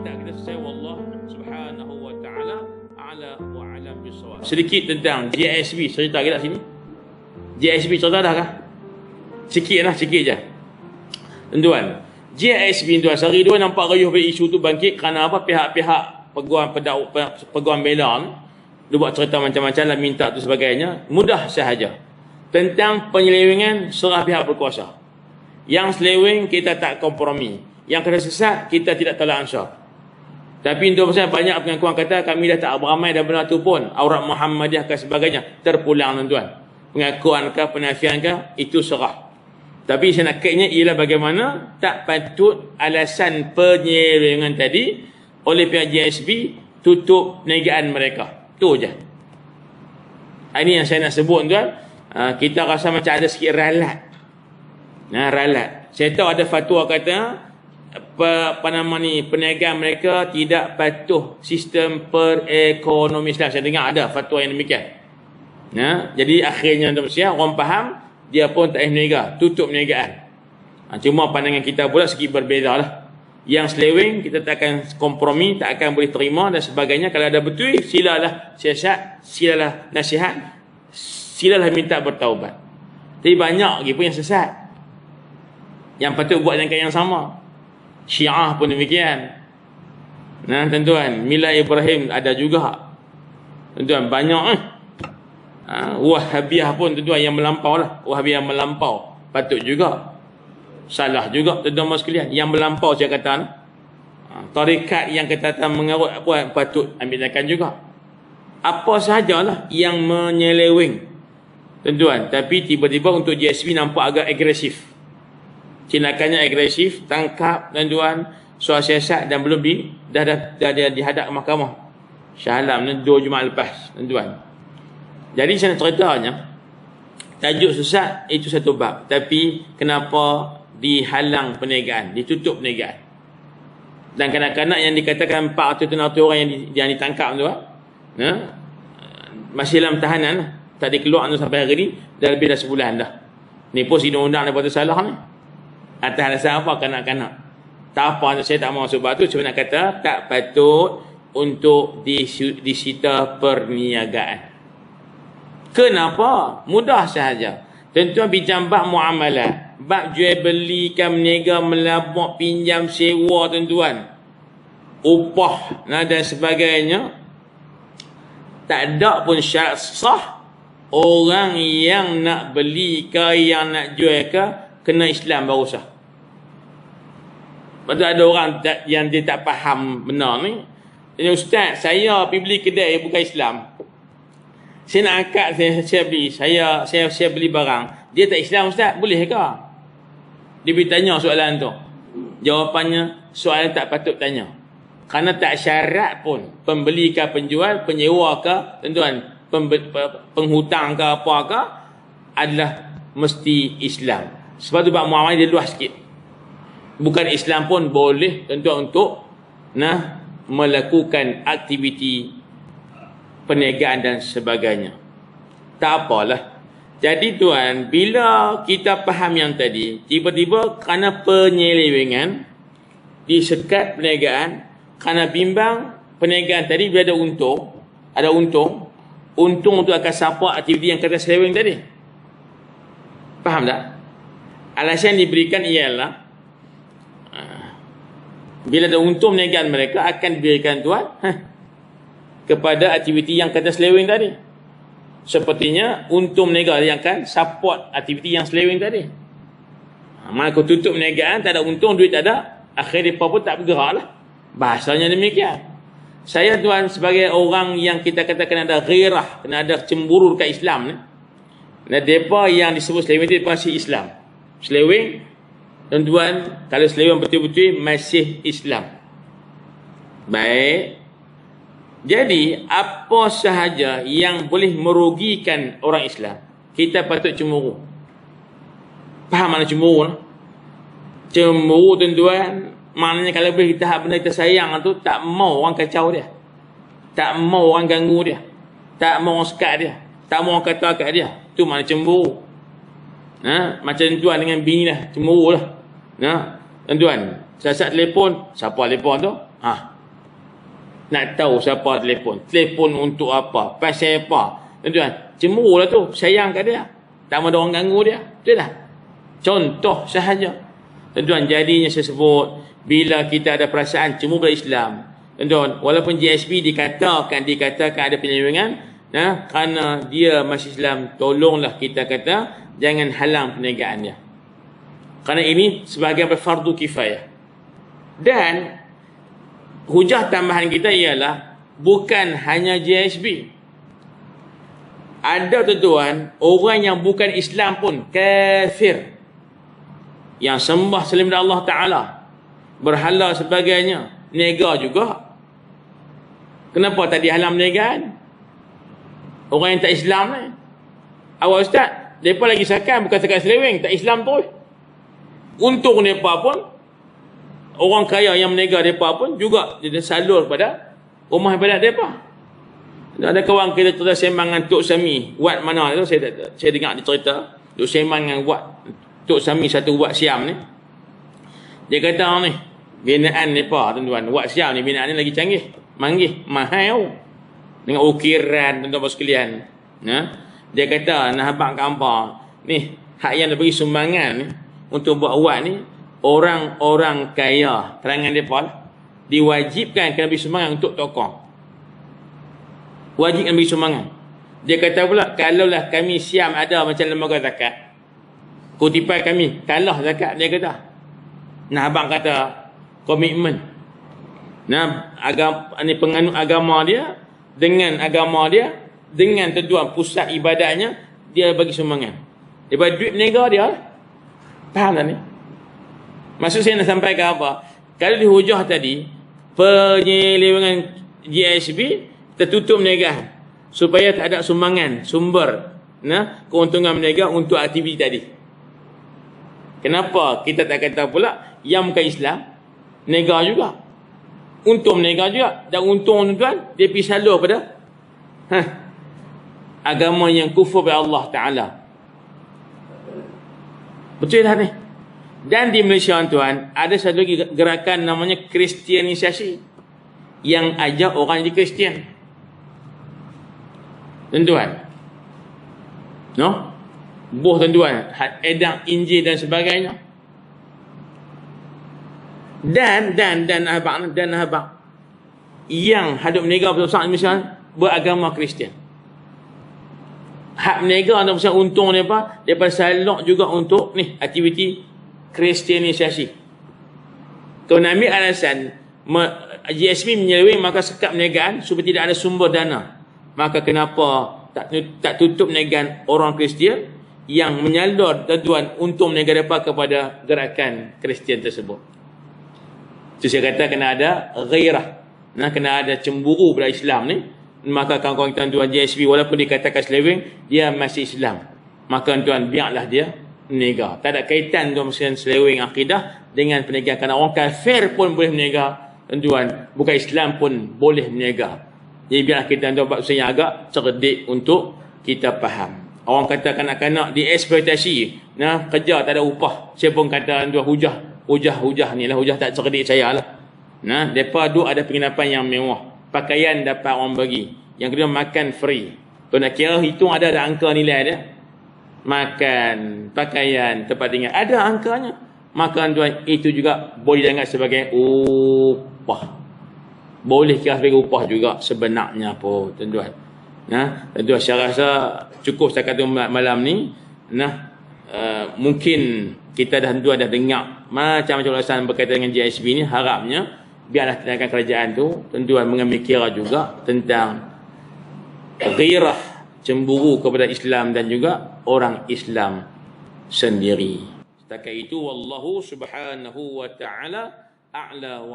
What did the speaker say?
kita selesai. Wallah subhanahu wa ta'ala a'la wa a'lam bissawab. Sedikit tentang GSB, cerita kita sini. GSB cerita dah kah? Sikit je. Tuan-tuan, GSB tuan sehari dua nampak riuh isu tu bangkit kerana apa? Pihak-pihak peguam bela ni dia buat cerita macam-macam lah, minta tu sebagainya. Mudah sahaja tentang penyelewengan serah pihak berkuasa. Yang seleweng kita tak kompromi, yang kena sesat kita tidak tolak ansur. Tapi untuk pasal banyak pengakuan kata kami dah tak beramai dan benda tu pun aurat Muhammadiyah ke sebagainya terpulang tuan-tuan. Pengakuan ke penafian ke itu serah. Tapi saya nak kaitnya ialah bagaimana tak patut alasan penyelewengan tadi oleh pihak GSB tutup perniagaan mereka. Tu je. Ini yang saya nak sebut tuan. Kita rasa macam ada sikit ralat. Ralat. Saya tahu ada fatwa kata perniagaan mereka tidak patuh sistem perekonomian Islam. Saya dengar ada fatwa yang demikian. Jadi akhirnya orang faham dia pun tak boleh berniaga, tutup perniagaan. Cuma pandangan kita pula sikit berbeza lah. Yang seleweng kita tak akan kompromi, tak akan boleh terima dan sebagainya. Kalau ada betul, silalah siasat, silalah nasihat, silalah minta bertaubat. Tapi banyak lagi pun yang sesat, yang patut buat dengan yang sama. Syiah pun demikian. Tuan-tuan, Mila Ibrahim ada juga. Tuan-tuan, banyak Wahabiyah pun tuan-tuan yang melampau lah. Wahabiyah yang melampau patut juga. Salah juga tuan-tuan sekalian. Yang melampau saya kata tarikat yang kata mengarut apa patut ambil tindakan juga. Apa sahajalah yang menyeleweng tuan-tuan. Tapi tiba-tiba untuk GSB nampak agak agresif. Tindakannya agresif, tangkap tuan-tuan, soal siasat dan belum dah dihadap ke mahkamah. Shah Alam ni 2 Jumaat lepas tuan-tuan. Jadi saya nak ceritanya tajuk sesat itu satu bab. Tapi kenapa dihalang perniagaan, ditutup perniagaan? Dan kanak-kanak yang dikatakan 400 orang yang ditangkap tu masih dalam tahanan, tak dikeluar sampai hari ni dah lebih dah sebulan dah. Ni pun undang-undang daripada salah ni. Atas alasan apa kanak-kanak? Tak apa, saya tak mahu sebab tu. Cuma nak kata tak patut untuk disita perniagaan. Kenapa? Mudah sahaja. Tentuan bincang bab muamalah, bab jual belikan, berniaga, melabuk, pinjam, sewa tuan-tuan, upah dan sebagainya. Tak ada pun syarat sah orang yang nak beli ke yang nak jual ke kena Islam baru sah. Betul ada orang yang dia tak faham benar ni. Ustaz, saya pergi beli kedai bukan Islam. Saya nak angkat, saya beli, saya beli barang. Dia tak Islam Ustaz, boleh ke? Dia bertanya soalan tu. Jawapannya, soalan tak patut tanya. Kerana tak syarat pun pembeli ke penjual, penyewa ke, tuan-tuan, penghutang ke apa ke adalah mesti Islam. Sebab tu bab muamalah dia luas sikit. Bukan Islam pun boleh tuan-tuan untuk melakukan aktiviti perniagaan dan sebagainya. Tak apalah. Jadi tuan, bila kita faham yang tadi, tiba-tiba kerana penyelewengan disekat perniagaan, kerana bimbang perniagaan tadi bila ada untung untuk akan support aktiviti yang kata seleweng tadi. Faham tak? Alasan yang diberikan ialah bila ada untung perniagaan mereka akan diberikan tuan kepada aktiviti yang kata seleweng tadi. Sepertinya untung perniagaan yang akan support aktiviti yang seleweng tadi. Maka kau tutup perniagaan, tak ada untung, duit tak ada, akhirnya mereka pun tak bergerak lah. Bahasanya demikian. Saya tuan sebagai orang yang kita katakan ada ghirah, kena ada cemburu dekat Islam ni. Dan mereka yang disebut seleweng itu masih Islam. Seleweng, tuan-tuan, kalau seleweng betul-betul masih Islam. Baik. Jadi, apa sahaja yang boleh merugikan orang Islam, kita patut cemburu. Faham mana cemburu? Cemburu, tuan-tuan, maknanya kalau boleh kita benda kita sayang tu, tak mau orang kacau dia. Tak mau orang ganggu dia. Tak mau orang sekat dia. Tak mau orang kata kat dia. Tu makna cemburu. Macam tuan dengan bini lah, cemburu lah. Tuan-tuan, saat telefon, siapa telefon tu? Nak tahu siapa telefon. Telefon untuk apa? Pasal apa? Tuan-tuan, cemburu lah tu. Sayang kat dia. Tak mahu orang ganggu dia. Betul tak? Contoh sahaja. Tuan-tuan, jadinya saya sebut, bila kita ada perasaan cemburu pada Islam, tuan-tuan, walaupun GSB dikatakan ada penyelewengan, kerana dia masih Islam, tolonglah kita kata, jangan halang perniagaan dia. Kerana ini sebahagian fardu kifayah. Dan hujah tambahan kita ialah bukan hanya GSB. Ada tuan-tuan, orang yang bukan Islam pun kafir, yang sembah selain daripada Allah Ta'ala, berhala sebagainya, nega juga. Kenapa tak dihalang perniagaan? Orang yang tak Islam ni. Awak ustaz, mereka lagi sakan bukan sakan seleweng, tak Islam terus. Untung mereka pun, orang kaya yang menega mereka pun juga dia salur pada rumah ibadat mereka. Ada kawan kita cerita sembang dengan Tok Sami, Wat mana tu, saya dengar dia cerita, Tok sembang dengan Wat, Tok Sami satu Wat Siam ni. Dia kata ni, binaan mereka tuan-tuan, Wat Siam ni binaan ni lagi canggih, manggih, mahal. Dengan ukiran tuan-tuan sekalian. Dia kata, nak habang kampar, ni, hak yang dia bagi sumbangan ni, untuk buat Wat ni, orang-orang kaya, terangan mereka diwajibkan kena beri sumbangan untuk tokoh. Wajib kena beri sumbangan. Dia kata pula, kalaulah kami Siam ada macam lembaga zakat, kutipan kami kalah zakat, dia kata. Nah, abang kata komitmen. Nah, penganut agama dia dengan agama dia, dengan tuan pusat ibadahnya, dia bagi sumbangan. Daripada duit negara dia. Faham tak ni? Maksud saya nak sampaikan apa? Kalau dihujah tadi, penyelewengan GSB tertutup perniagaan supaya tak ada sumbangan, sumber keuntungan berniaga untuk aktiviti tadi. Kenapa kita tak kata pula yang bukan Islam berniaga juga, untung berniaga juga, dan untung tuan dia pergi salur pada agama yang kufur pada Allah Ta'ala. Betul tak ni? Dan di Malaysia tuan, ada satu lagi gerakan namanya Kristianisasi, yang ajak orang jadi Kristian. Tuan-tuan, buah tuan-tuan, edang Injil dan sebagainya. Dan abang yang hadap menega bersama Malaysia beragama Kristian. Hak menega dan besar untung mereka daripada salok juga untuk ni aktiviti Kristianisasi. Kalau nak ambil alasan GSB menyeleweng maka sekat perniagaan supaya tidak ada sumber dana, maka kenapa tak tutup perniagaan orang Kristian yang menyalur tuan untung perniagaan mereka kepada gerakan Kristian tersebut? Itu saya kata kena ada ghairah, kena ada cemburu pada Islam ni. Maka kawan-kawan tuan-tuan GSB walaupun dikatakan seleweng, dia masih Islam, maka tuan biarlah dia berniaga. Tak ada kaitan tuan seleweng akidah dengan perniagaan. Kerana orang kafir pun boleh berniaga tuan, bukan Islam pun boleh berniaga. Jadi biarlah kita tuan buat usaha yang agak cerdik untuk kita faham. Orang kata kanak-kanak dieksploitasi, kerja tak ada upah. Saya pun kata tuan hujah ni lah, hujah tak cerdik saya lah. Mereka duk ada penginapan yang mewah, pakaian dapat orang bagi, yang kedua makan free. Tuan nak kira hitung ada angka nilai dia, makan, pakaian, tempat tinggal, ada angkanya. Maka tuan itu juga boleh dianggap sebagai upah. Boleh kira sebagai upah juga sebenarnya pun tuan-tuan. Tuan-tuan, saya rasa cukup setakat malam ni. Mungkin kita dah dengar macam-macam ulasan berkaitan dengan GSB ni. Harapnya biarlah tindakan kerajaan tu tuan-tuan mengambil kira juga tentang ghairah, cemburu kepada Islam dan juga orang Islam sendiri. Setakat itu wallahu subhanahu wa ta'ala a'la wa